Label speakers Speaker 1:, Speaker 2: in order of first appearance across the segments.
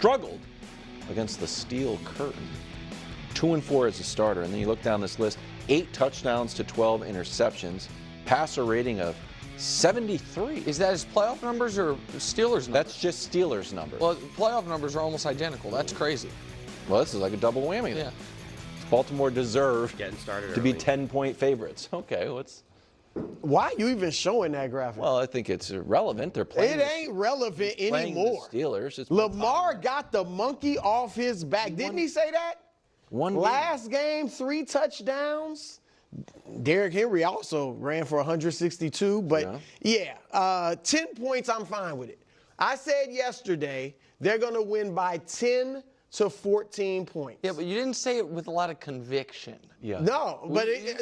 Speaker 1: struggled against the steel curtain. 2-4 as a starter, and then you look down this list, 8 touchdowns to 12 interceptions, passer rating of 73.
Speaker 2: Is that his playoff numbers or Steelers numbers?
Speaker 1: That's just Steelers numbers.
Speaker 2: Well, playoff numbers are almost identical. That's crazy.
Speaker 1: Well, this is like a double whammy.
Speaker 2: Yeah.
Speaker 1: Baltimore deserved
Speaker 3: Getting started
Speaker 1: to be
Speaker 3: early.
Speaker 1: 10-point favorites. Okay,
Speaker 4: Why are you even showing that graphic?
Speaker 1: well, I think it's irrelevant. They're playing.
Speaker 4: It ain't relevant
Speaker 1: playing
Speaker 4: anymore.
Speaker 1: The Steelers. It's
Speaker 4: Lamar got the monkey off his back. Didn't he say that?
Speaker 1: one
Speaker 4: Last game, 3 touchdowns. Derrick Henry also ran for 162, but yeah, 10 points, I'm fine with it. I said yesterday they're going to win by 10 to 14 points.
Speaker 2: Yeah, but you didn't say it with a lot of conviction.
Speaker 1: Yeah.
Speaker 4: No, but
Speaker 2: You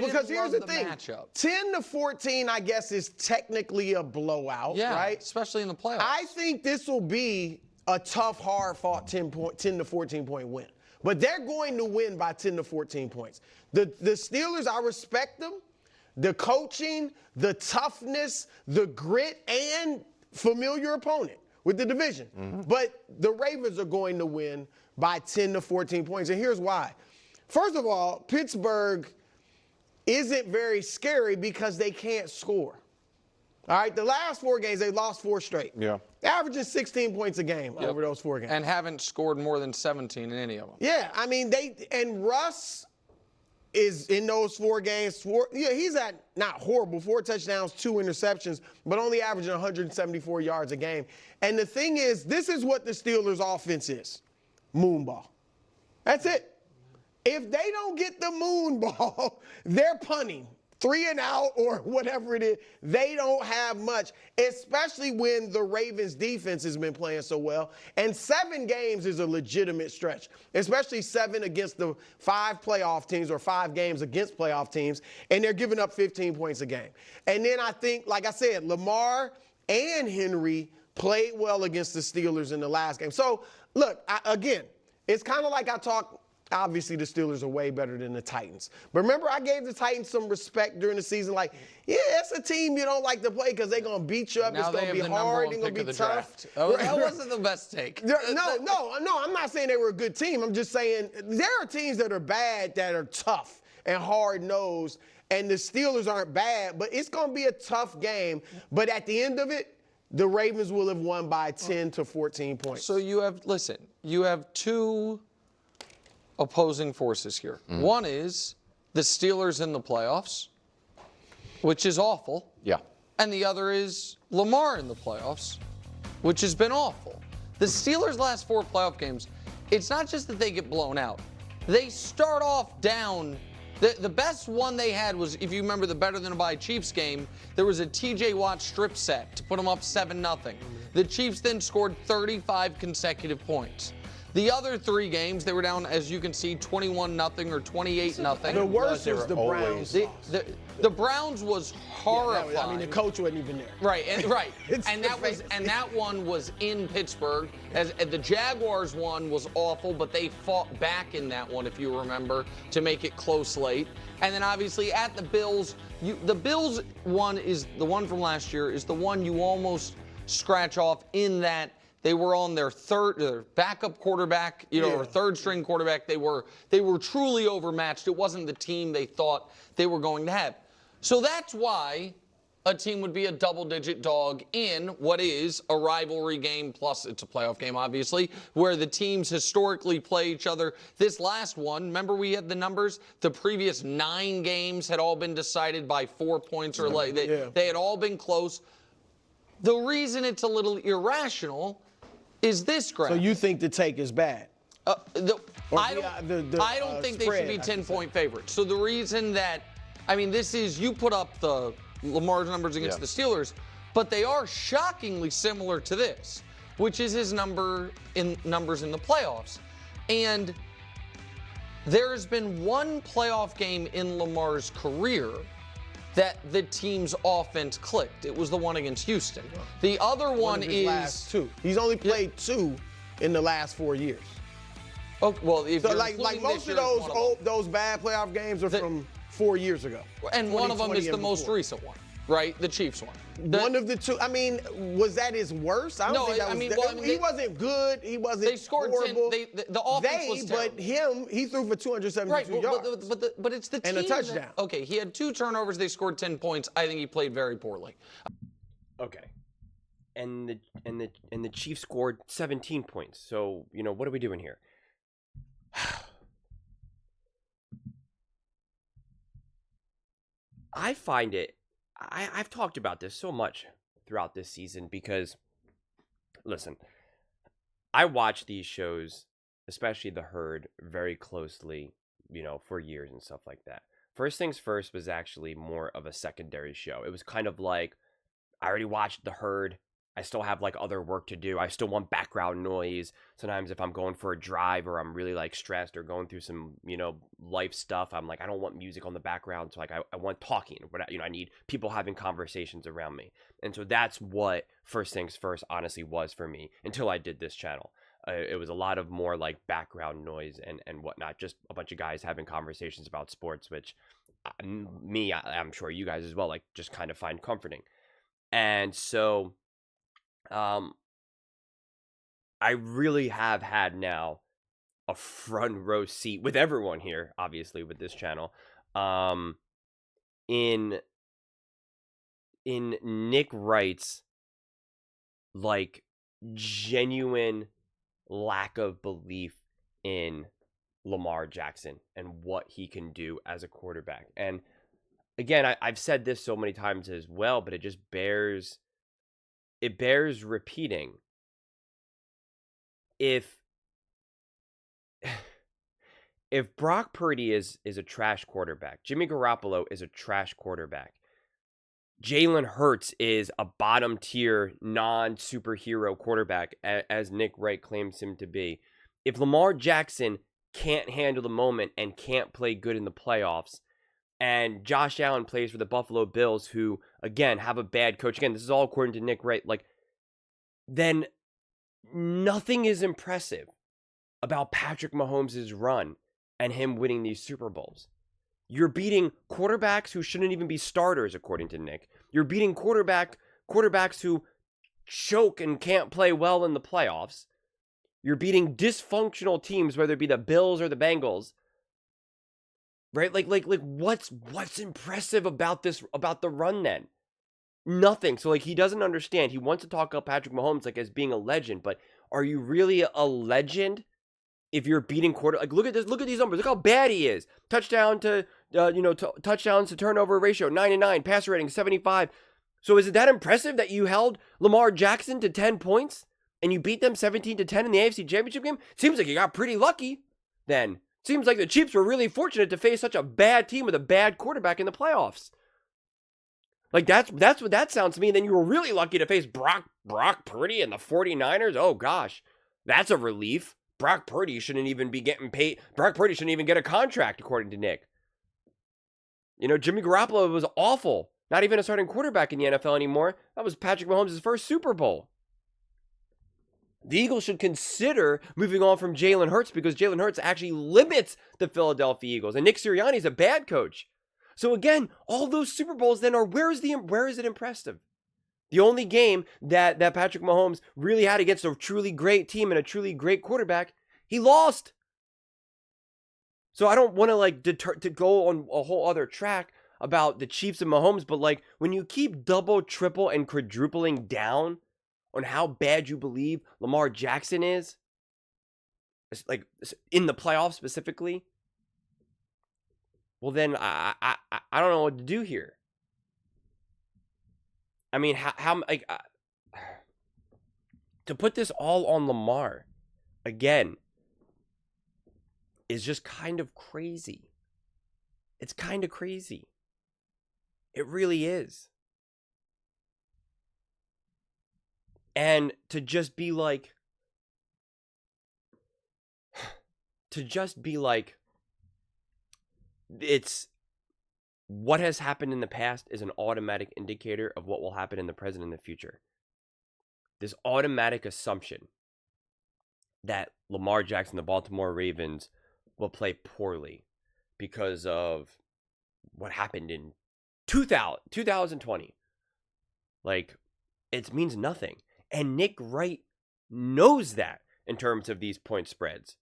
Speaker 4: because
Speaker 2: didn't
Speaker 4: here's
Speaker 2: love
Speaker 4: the thing.
Speaker 2: matchup.
Speaker 4: 10 to 14, I guess, is technically a blowout,
Speaker 2: Yeah,
Speaker 4: right?
Speaker 2: especially in the playoffs.
Speaker 4: I think this will be a tough, hard-fought 10 to 14-point win. But they're going to win by 10 to 14 points. The Steelers, I respect them. The coaching, the toughness, the grit, and familiar opponent with the division. But the Ravens are going to win by 10 to 14 points. And here's why. First of all, Pittsburgh isn't very scary because they can't score. All right, the last 4 games, they lost 4 straight.
Speaker 1: Yeah.
Speaker 4: Averaging 16 points a game over those 4 games.
Speaker 2: And haven't scored more than 17 in any of them.
Speaker 4: Yeah, I mean, and Russ is in those 4 games. He's at not horrible, 4 touchdowns, 2 interceptions, but only averaging 174 yards a game. And the thing is, this is what the Steelers' offense is: moonball. That's it. If they don't get the moonball, they're punting. 3 and out or whatever it is, they don't have much, especially when the Ravens defense has been playing so well. And 7 games is a legitimate stretch, especially 7 against the 5 playoff teams or 5 games against playoff teams, and they're giving up 15 points a game. And then I think, like I said, Lamar and Henry played well against the Steelers in the last game. So, look, again, it's kind of like I talked. Obviously, the Steelers are way better than the Titans. But remember, I gave the Titans some respect during the season. Like, yeah, it's a team you don't like to play because they're going to beat you up.
Speaker 2: Now
Speaker 4: it's going to be hard. It's going to be tough.
Speaker 2: Oh, that wasn't the best take.
Speaker 4: No, I'm not saying they were a good team. I'm just saying there are teams that are bad that are tough and hard-nosed, and the Steelers aren't bad, but it's going to be a tough game. But at the end of it, the Ravens will have won by 10 to 14 points.
Speaker 2: So you have 2 opposing forces here. One is the Steelers in the playoffs, which is awful.
Speaker 1: Yeah.
Speaker 2: And the other is Lamar in the playoffs, which has been awful. The Steelers' last 4 playoff games, it's not just that they get blown out. They start off down. The best one they had was, if you remember the Better Than a Bye Chiefs game, there was a TJ Watt strip set to put them up 7-0. The Chiefs then scored 35 consecutive points. The other 3 games, they were down, as you can see, 21-0 or 28-0.
Speaker 4: The worst was the Browns.
Speaker 2: The Browns was horrifying.
Speaker 4: I mean, the coach wasn't even there.
Speaker 2: Right, and that one was in Pittsburgh. As the Jaguars one was awful, but they fought back in that one, if you remember, to make it close late. And then obviously at the Bills, the Bills one is the one from last year, is the one you almost scratch off in that they were on their backup quarterback, or 3rd string quarterback. They were truly overmatched. It wasn't the team they thought they were going to have. So that's why a team would be a double-digit dog in what is a rivalry game, plus it's a playoff game, obviously, where the teams historically play each other. This last one, remember we had the numbers? The previous 9 games had all been decided by 4 points or less. They had all been close. The reason it's a little irrational is this, Greg.
Speaker 4: So you think the take is bad?
Speaker 2: I don't think they should be 10-point favorites. So the reason that, this is, you put up the Lamar's numbers against the Steelers, but they are shockingly similar to this, which is his numbers in the playoffs. And there's been one playoff game in Lamar's career that the team's offense clicked. It was the one against Houston. The other one is
Speaker 4: last 2. He's only played 2 in the last 4 years.
Speaker 2: Okay, well, if
Speaker 4: so
Speaker 2: you're
Speaker 4: like most of those bad playoff games are from 4 years ago.
Speaker 2: And one of them is the most recent one. right? The Chiefs won.
Speaker 4: One of the two. I mean, was that his worst? I don't think that was. He wasn't good. He wasn't.
Speaker 2: They scored
Speaker 4: horrible.
Speaker 2: 10. The offense was terrible.
Speaker 4: But he threw for 272 yards.
Speaker 2: But it's the team.
Speaker 4: And a touchdown.
Speaker 2: Okay, he had 2 turnovers. They scored 10 points. I think he played very poorly.
Speaker 3: Okay. And the Chiefs scored 17 points. So, what are we doing here? I find it, I've talked about this so much throughout this season because, listen, I watch these shows, especially The Herd, very closely, for years and stuff like that. First Things First was actually more of a secondary show. It was kind of like, I already watched The Herd. I still have other work to do. I still want background noise. Sometimes if I'm going for a drive or I'm really stressed or going through some, life stuff, I'm I don't want music on the background. So I want talking. I need people having conversations around me. And so that's what First Things First honestly was for me until I did this channel. It was a lot of more background noise and whatnot. Just a bunch of guys having conversations about sports, which I'm sure you guys as well, just kind of find comforting. And so I really have had now a front row seat with everyone here, obviously with this channel, in Nick Wright's genuine lack of belief in Lamar Jackson and what he can do as a quarterback. And again, I've said this so many times as well, but it just bears repeating. If Brock Purdy is a trash quarterback, Jimmy Garoppolo is a trash quarterback, Jalen Hurts is a bottom tier non-superhero quarterback, as Nick Wright claims him to be. If Lamar Jackson can't handle the moment and can't play good in the playoffs, and Josh Allen plays for the Buffalo Bills, who, again, have a bad coach. Again, this is all according to Nick Wright. Then nothing is impressive about Patrick Mahomes' run and him winning these Super Bowls. You're beating quarterbacks who shouldn't even be starters, according to Nick. You're beating quarterbacks who choke and can't play well in the playoffs. You're beating dysfunctional teams, whether it be the Bills or the Bengals. Right? What's impressive about the run then? Nothing. So he doesn't understand. He wants to talk up Patrick Mahomes as being a legend, but are you really a legend if you're beating look at this, look at these numbers. Look how bad he is. Touchdowns to turnover ratio 99, passer rating 75. So is it that impressive that you held Lamar Jackson to 10 points and you beat them 17-10 in the AFC Championship game? Seems like you got pretty lucky then. Seems like the Chiefs were really fortunate to face such a bad team with a bad quarterback in the playoffs. That's what that sounds to me. And then you were really lucky to face Brock Purdy and the 49ers. Oh gosh, that's a relief. Brock Purdy shouldn't even be getting paid. Brock Purdy shouldn't even get a contract, according to Nick. Jimmy Garoppolo was awful. Not even a starting quarterback in the NFL anymore. That was Patrick Mahomes' first Super Bowl. The Eagles should consider moving on from Jalen Hurts because Jalen Hurts actually limits the Philadelphia Eagles. And Nick Sirianni's a bad coach. So again, all those Super Bowls then are, where is it impressive? The only game that Patrick Mahomes really had against a truly great team and a truly great quarterback, he lost. So I don't want to go on a whole other track about the Chiefs and Mahomes, but when you keep double, triple, and quadrupling down on how bad you believe Lamar Jackson is, in the playoffs specifically, well then I don't know what to do here. I mean, how to put this all on Lamar again is just kind of crazy. It's kind of crazy. It really is. And to just be it's what has happened in the past is an automatic indicator of what will happen in the present and the future. This automatic assumption that Lamar Jackson, the Baltimore Ravens, will play poorly because of what happened in 2020, Like, it means nothing. And Nick Wright knows that in terms of these point spreads.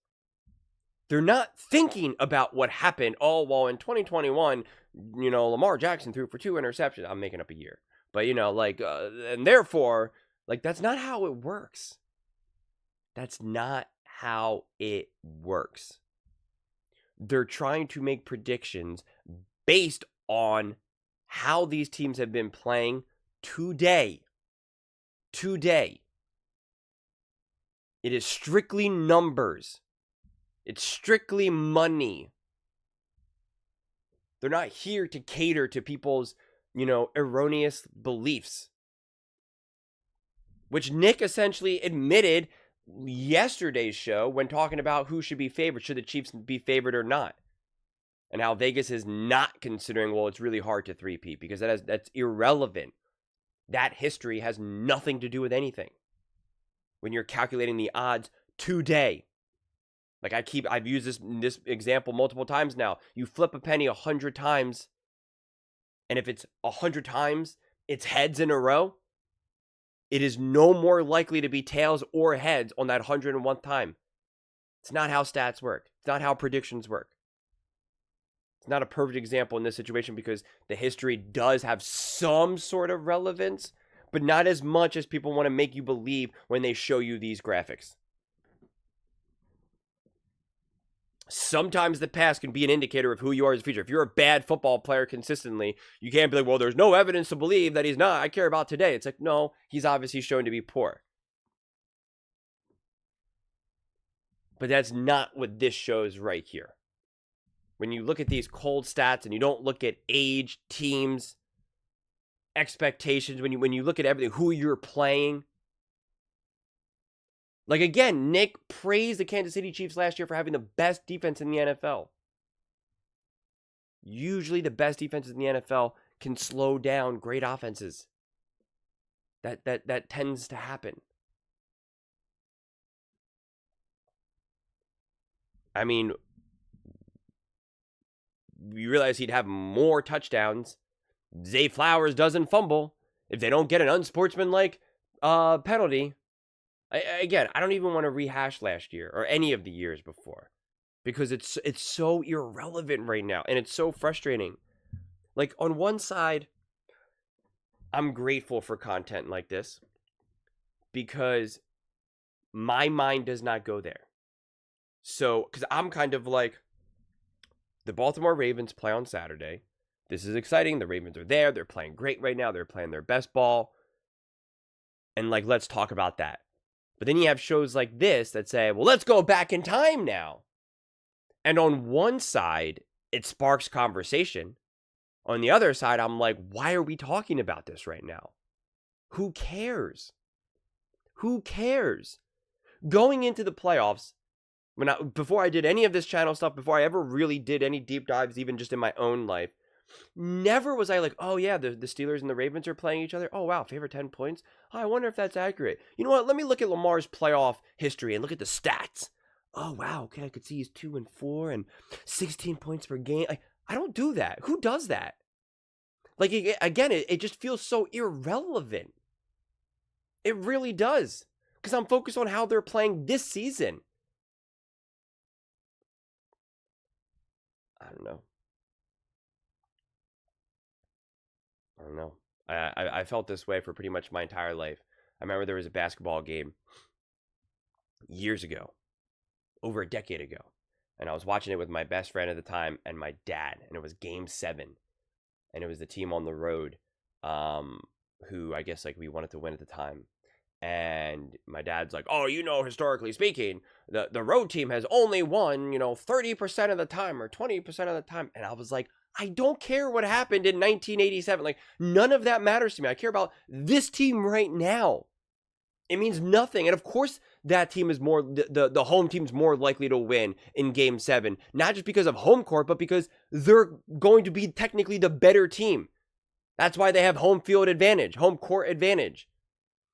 Speaker 3: They're not thinking about what happened. Oh, well, in 2021, Lamar Jackson threw for 2 interceptions. I'm making up a year. But, and therefore, that's not how it works. That's not how it works. They're trying to make predictions based on how these teams have been playing today. Today. It is strictly numbers. It's strictly money. They're not here to cater to people's, erroneous beliefs. Which Nick essentially admitted yesterday's show when talking about who should be favored. Should the Chiefs be favored or not? And how Vegas is not considering, well, it's really hard to three-peat because that's irrelevant. That history has nothing to do with anything. When you're calculating the odds today. I've used this example multiple times now. You flip a penny 100 times, and if it's 100 times, it's heads in a row. It is no more likely to be tails or heads on that 101th time. It's not how stats work. It's not how predictions work. It's not a perfect example in this situation because the history does have some sort of relevance, but not as much as people want to make you believe when they show you these graphics. Sometimes the past can be an indicator of who you are as a future. If you're a bad football player consistently, you can't be like, well, there's no evidence to believe that he's not. I care about today. It's like, no, he's obviously shown to be poor. But that's not what this shows right here. When you look at these cold stats and you don't look at age, teams, expectations, when you look at everything, who you're playing. Again, Nick praised the Kansas City Chiefs last year for having the best defense in the NFL. Usually the best defenses in the NFL can slow down great offenses. That tends to happen. I mean, you realize he'd have more touchdowns. Zay Flowers doesn't fumble if they don't get an unsportsmanlike penalty. I don't even want to rehash last year or any of the years before because it's so irrelevant right now and it's so frustrating. On one side, I'm grateful for content like this because my mind does not go there. So, because I'm kind of the Baltimore Ravens play on Saturday. This is exciting. The Ravens are there. They're playing great right now. They're playing their best ball. And let's talk about that. But then you have shows like this that say, well, let's go back in time now. And on one side, it sparks conversation. On the other side, I'm like, why are we talking about this right now? Who cares? Who cares? Going into the playoffs, before I did any of this channel stuff, before I ever really did any deep dives, even just in my own life, never was I like, oh yeah, the Steelers and the Ravens are playing each other. Oh wow, favorite 10 points. Oh, I wonder if that's accurate. You know what? Let me look at Lamar's playoff history and look at the stats. Oh wow, okay, I could see he's 2-4 and 16 points per game. I don't do that. Who does that? Again, it just feels so irrelevant. It really does. Because I'm focused on how they're playing this season. I don't know. I felt this way for pretty much my entire life. I remember there was a basketball game years ago, over a decade ago. And I was watching it with my best friend at the time and my dad. And it was Game 7. And it was the team on the road who I guess we wanted to win at the time. And my dad's like, oh, historically speaking, the road team has only won, 30% of the time or 20% of the time. And I was like, I don't care what happened in 1987. None of that matters to me. I care about this team right now. It means nothing. And of course, that team is more, the home team's more likely to win in Game 7. Not just because of home court, but because they're going to be technically the better team. That's why they have home field advantage, home court advantage.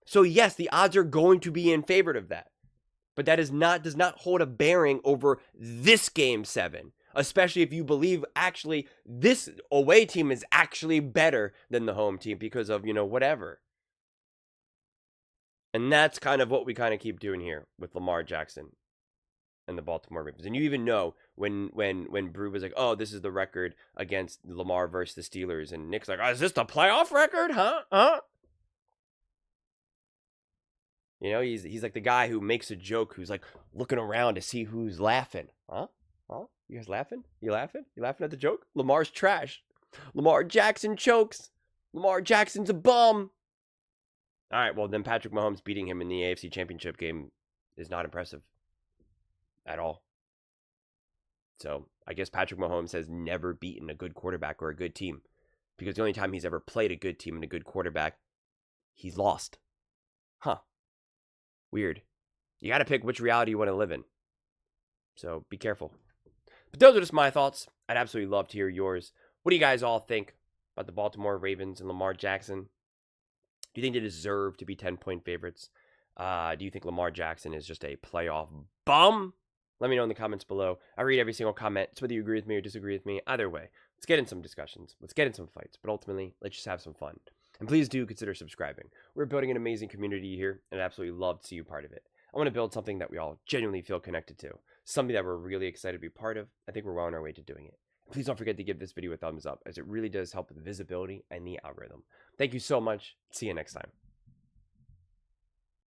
Speaker 3: So yes, the odds are going to be in favor of that. But that does not hold a bearing over this Game 7. Especially if you believe actually this away team is actually better than the home team because of, whatever. And that's kind of what we kind of keep doing here with Lamar Jackson and the Baltimore Ravens. And you even know when Brew was like, oh, this is the record against Lamar versus the Steelers. And Nick's like, oh, is this the playoff record? Huh? You know, he's like the guy who makes a joke who's like looking around to see who's laughing. Huh? You guys laughing? You laughing? You laughing at the joke? Lamar's trash. Lamar Jackson chokes. Lamar Jackson's a bum. All right, well, then Patrick Mahomes beating him in the AFC Championship game is not impressive at all. So I guess Patrick Mahomes has never beaten a good quarterback or a good team, because the only time he's ever played a good team and a good quarterback, he's lost. Huh. Weird. You got to pick which reality you want to live in. So be careful. But those are just my thoughts. I'd absolutely love to hear yours. What do you guys all think about the Baltimore Ravens and Lamar Jackson? Do you think they deserve to be 10-point favorites? Do you think Lamar Jackson is just a playoff bum? Let me know in the comments below. I read every single comment. It's whether you agree with me or disagree with me. Either way, let's get in some discussions. Let's get in some fights. But ultimately, let's just have some fun. And please do consider subscribing. We're building an amazing community here, and I'd absolutely love to see you part of it. I want to build something that we all genuinely feel connected to. Something that we're really excited to be part of. I think we're well on our way to doing it. Please don't forget to give this video a thumbs up, as it really does help with the visibility and the algorithm. Thank you so much. See you next time.